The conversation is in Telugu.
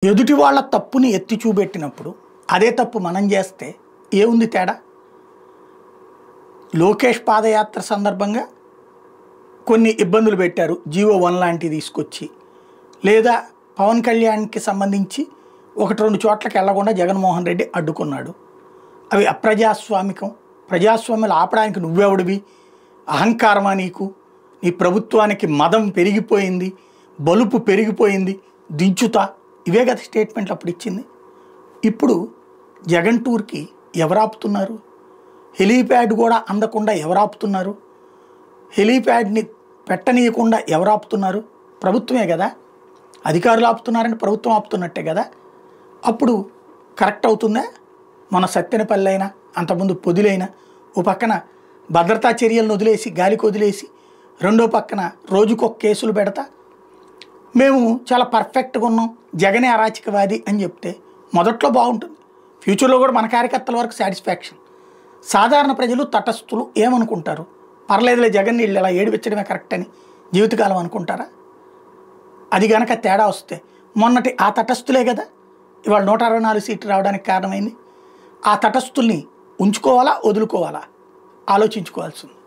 ఎదుటి వాళ్ళ తప్పుని ఎత్తి చూపెట్టినప్పుడు అదే తప్పు మనం చేస్తే ఏముంది తేడా? లోకేష్ పాదయాత్ర సందర్భంగా కొన్ని ఇబ్బందులు పెట్టారు, జీవో 1 లాంటిది తీసుకొచ్చి. లేదా పవన్ కళ్యాణ్కి సంబంధించి 1-2 చోట్లకి వెళ్లకుండా జగన్మోహన్ రెడ్డి అడ్డుకున్నాడు. అవి అప్రజాస్వామికం. ప్రజాస్వామ్యాలు ఆపడానికి నువ్వెవడివి? అహంకారమా నీకు? నీ ప్రభుత్వానికి మదం పెరిగిపోయింది, బలుపు పెరిగిపోయింది, దించుతా, ఇవే కదా స్టేట్మెంట్లు అప్పుడు ఇచ్చింది. ఇప్పుడు జగన్ టూర్కి ఎవరు ఆపుతున్నారు? హెలీప్యాడ్ కూడా అందకుండా ఎవరు ఆపుతున్నారు? హెలీప్యాడ్ని పెట్టనీయకుండా ఎవరు ఆపుతున్నారు? ప్రభుత్వమే కదా. అధికారులు ఆపుతున్నారంటే ప్రభుత్వం ఆపుతున్నట్టే కదా. అప్పుడు కరెక్ట్ అవుతుందా? మన సత్తెనపల్లి అయినా, అంతకుముందు పొదిలైనా, ఓ పక్కన భద్రతా చర్యలను వదిలేసి, గాలికి వదిలేసి, రెండో పక్కన రోజుకొక కేసులు పెడతా మేము చాలా పర్ఫెక్ట్గా ఉన్నాం, జగనే అరాచకవాది అని చెప్తే మొదట్లో బాగుంటుంది. ఫ్యూచర్లో కూడా మన కార్యకర్తల వరకు సాటిస్ఫాక్షన్. సాధారణ ప్రజలు తటస్థులు ఏమనుకుంటారు? పర్లేదులే, జగన్ వీళ్ళు ఇలా ఏడిపించడమే కరెక్ట్ అని జీవితకాలం అనుకుంటారా? అది కనుక తేడా వస్తే మొన్నటి ఆ తటస్థులే కదా ఇవాళ 164 సీట్లు రావడానికి కారణమైంది. ఆ తటస్థుల్ని ఉంచుకోవాలా, వదులుకోవాలా ఆలోచించుకోవాల్సింది.